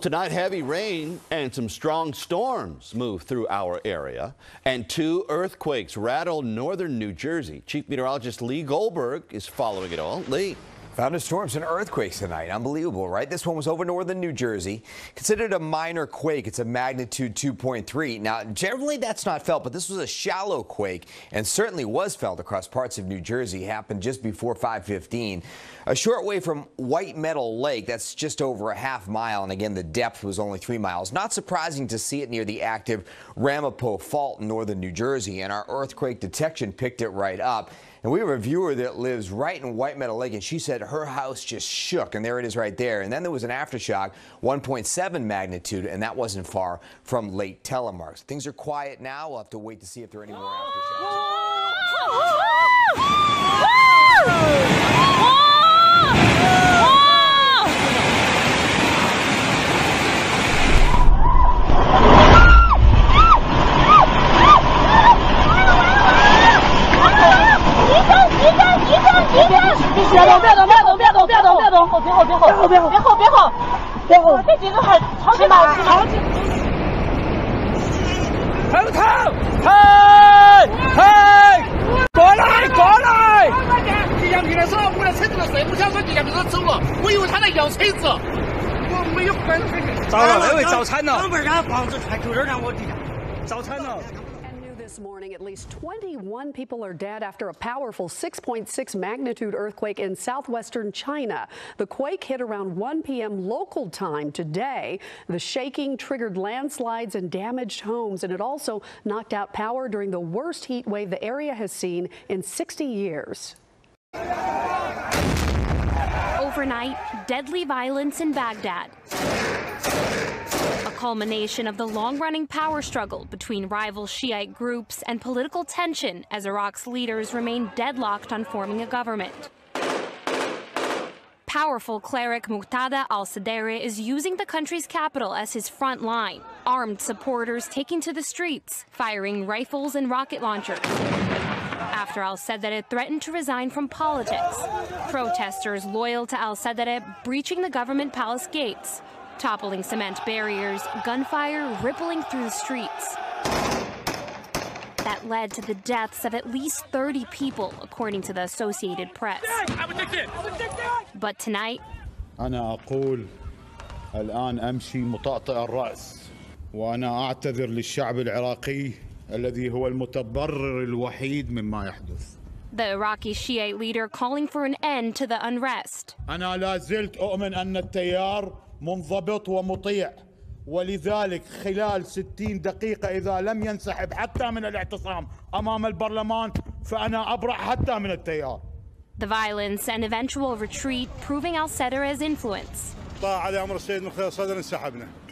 Tonight, heavy rain and some strong storms move through our area, and 2 earthquakes rattle northern New Jersey. Chief Meteorologist Lee Goldberg is following it all. Lee. Thunderstorms and earthquakes tonight. Unbelievable, right? This one was over northern New Jersey. Considered a minor quake. It's a magnitude 2.3. Now, generally that's not felt, but this was a shallow quake and certainly was felt across parts of New Jersey. It happened just before 5:15. A short way from White Meadow Lake, that's just over a half mile, and again, the depth was only 3 miles. Not surprising to see it near the active Ramapo Fault in northern New Jersey, and our earthquake detection picked it right up. And we have a viewer that lives right in White Meadow Lake, and she said her house just shook, and there it is right there. And then there was an aftershock, 1.7 magnitude, and that wasn't far from Lake Telemark. Things are quiet now. We'll have to wait to see if there are any more aftershocks. This morning, at least 21 people are dead after a powerful 6.6 magnitude earthquake in southwestern China. The quake hit around 1 p.m. local time today. The shaking triggered landslides and damaged homes, and it also knocked out power during the worst heat wave the area has seen in 60 years. Overnight, deadly violence in Baghdad. A culmination of the long-running power struggle between rival Shiite groups and political tension as Iraq's leaders remain deadlocked on forming a government. Powerful cleric Muqtada al-Sadr is using the country's capital as his front line, armed supporters taking to the streets, firing rifles and rocket launchers. After al-Sadr threatened to resign from politics, protesters loyal to al-Sadr breaching the government palace gates, toppling cement barriers, gunfire rippling through the streets. That led to the deaths of at least 30 people, according to the Associated Press. But tonight, أنا أقول الآن أمشي مطأطئ الرأس وأنا أعتذر للشعب العراقي الذي هو المتضرر الوحيد مما يحدث. The Iraqi Shiite leader calling for an end to the unrest. أنا لا زلت أؤمن أن التيار منضبط ومطيع، ولذلك خلال 60 دقيقة إذا لم ينسحب حتى من الاعتصام أمام البرلمان فأنا أبرأ حتى من التيار. The violence and eventual retreat proving al-Sadr's influence.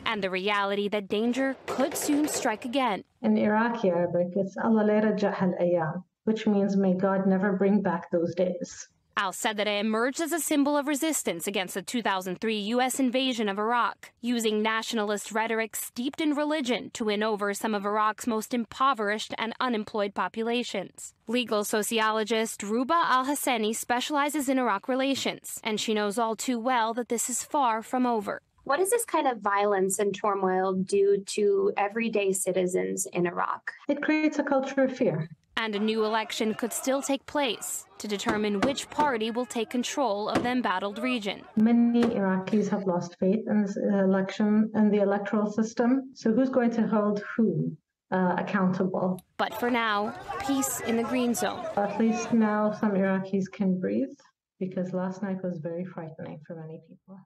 And the reality that danger could soon strike again. In Iraqi Arabic, it's Allah la yarja'ha al-ayyam, which means may God never bring back those days. Al-Sadr emerged as a symbol of resistance against the 2003 U.S. invasion of Iraq, using nationalist rhetoric steeped in religion to win over some of Iraq's most impoverished and unemployed populations. Legal sociologist Ruba Al-Hassani specializes in Iraq relations, and she knows all too well that this is far from over. What does this kind of violence and turmoil do to everyday citizens in Iraq? It creates a culture of fear. And a new election could still take place to determine which party will take control of the embattled region. Many Iraqis have lost faith in this election and the electoral system. So who's going to hold who accountable? But for now, peace in the green zone. At least now some Iraqis can breathe, because last night was very frightening for many people.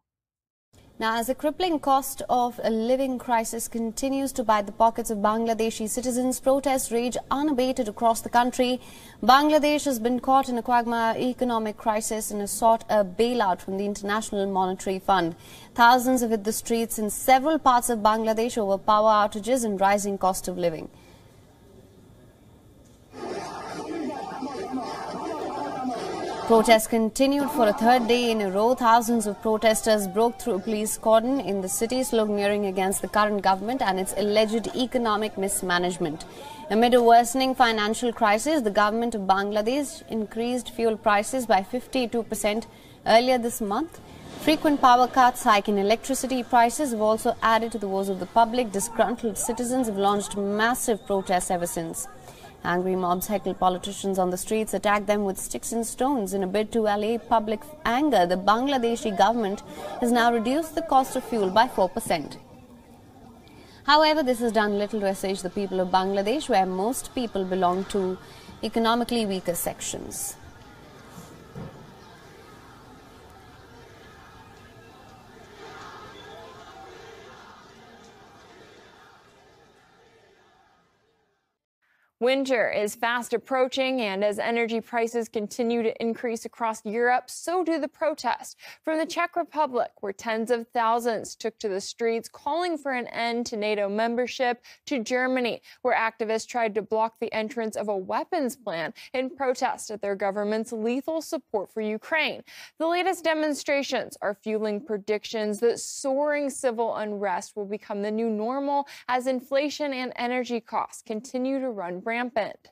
Now, as the crippling cost of a living crisis continues to bite the pockets of Bangladeshi citizens, protests rage unabated across the country. Bangladesh has been caught in a quagmire economic crisis and has sought a bailout from the International Monetary Fund. Thousands have hit the streets in several parts of Bangladesh over power outages and rising cost of living. Protests continued for a third day in a row. Thousands of protesters broke through a police cordon in the city, sloganeering against the current government and its alleged economic mismanagement. Amid a worsening financial crisis, the government of Bangladesh increased fuel prices by 52% Earlier this month, frequent power cuts, hike in electricity prices have also added to the woes of the public. Disgruntled citizens have launched massive protests ever since. Angry mobs heckle politicians on the streets, attack them with sticks and stones. In a bid to allay public anger, the Bangladeshi government has now reduced the cost of fuel by 4%. However, this has done little to assuage the people of Bangladesh, where most people belong to economically weaker sections. Winter is fast approaching, and as energy prices continue to increase across Europe, so do the protests. From the Czech Republic, where tens of thousands took to the streets calling for an end to NATO membership, to Germany, where activists tried to block the entrance of a weapons plant in protest at their government's lethal support for Ukraine. The latest demonstrations are fueling predictions that soaring civil unrest will become the new normal as inflation and energy costs continue to run rampant.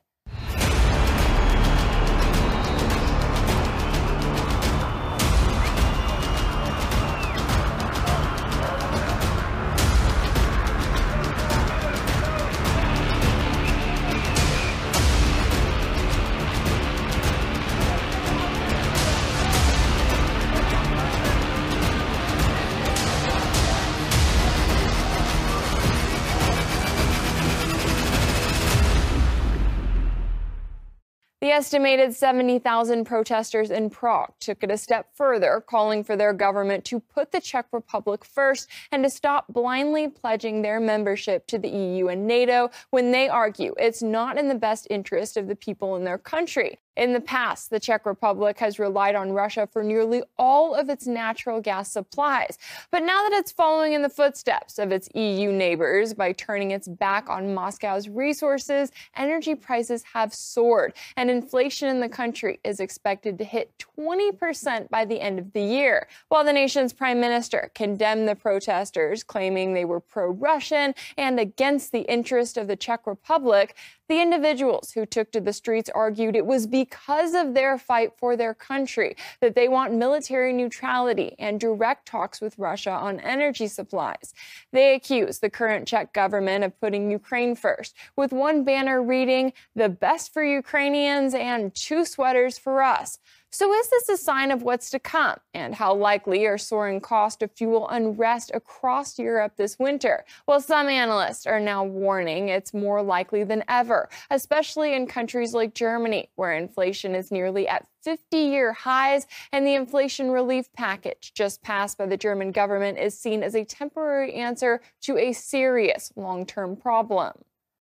The estimated 70,000 protesters in Prague took it a step further, calling for their government to put the Czech Republic first and to stop blindly pledging their membership to the EU and NATO when they argue it's not in the best interest of the people in their country. In the past, the Czech Republic has relied on Russia for nearly all of its natural gas supplies. But now that it's following in the footsteps of its EU neighbors by turning its back on Moscow's resources, energy prices have soared, and inflation in the country is expected to hit 20% by the end of the year. While the nation's prime minister condemned the protesters, claiming they were pro-Russian and against the interest of the Czech Republic, the individuals who took to the streets argued it was because of their fight for their country that they want military neutrality and direct talks with Russia on energy supplies. They accused the current Czech government of putting Ukraine first, with one banner reading, "The best for Ukrainians and 2 sweaters for us." So is this a sign of what's to come? And how likely are soaring costs to fuel unrest across Europe this winter? Well, some analysts are now warning it's more likely than ever, especially in countries like Germany, where inflation is nearly at 50-year highs, and the inflation relief package just passed by the German government is seen as a temporary answer to a serious long-term problem.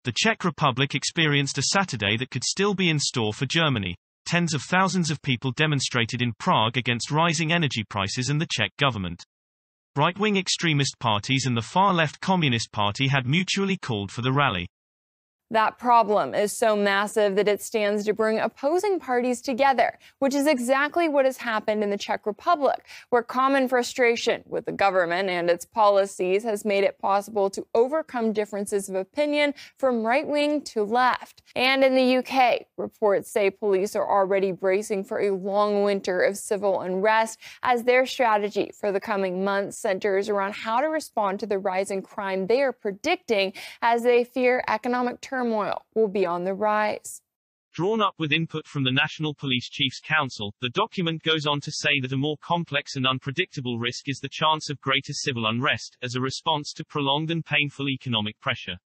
The Czech Republic experienced a Saturday that could still be in store for Germany. Tens of thousands of people demonstrated in Prague against rising energy prices and the Czech government. Right-wing extremist parties and the far-left Communist Party had mutually called for the rally. That problem is so massive that it stands to bring opposing parties together, which is exactly what has happened in the Czech Republic, where common frustration with the government and its policies has made it possible to overcome differences of opinion from right-wing to left. And in the UK, reports say police are already bracing for a long winter of civil unrest as their strategy for the coming months centers around how to respond to the rising crime they are predicting as they fear economic turmoil will be on the rise. Drawn up with input from the National Police Chiefs Council, the document goes on to say that a more complex and unpredictable risk is the chance of greater civil unrest as a response to prolonged and painful economic pressure.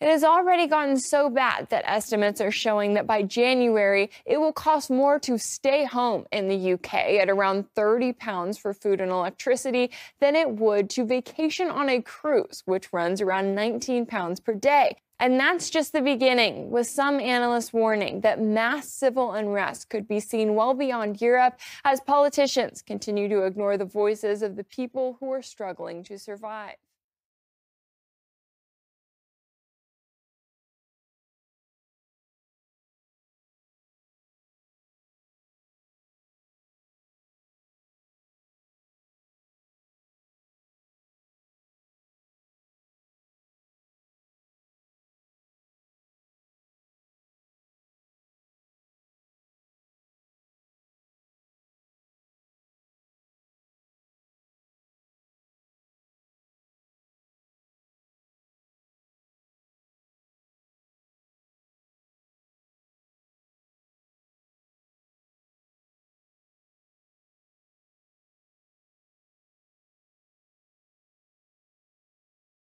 It has already gotten so bad that estimates are showing that by January, it will cost more to stay home in the UK at around £30 for food and electricity than it would to vacation on a cruise, which runs around £19 per day. And that's just the beginning, with some analysts warning that mass civil unrest could be seen well beyond Europe as politicians continue to ignore the voices of the people who are struggling to survive.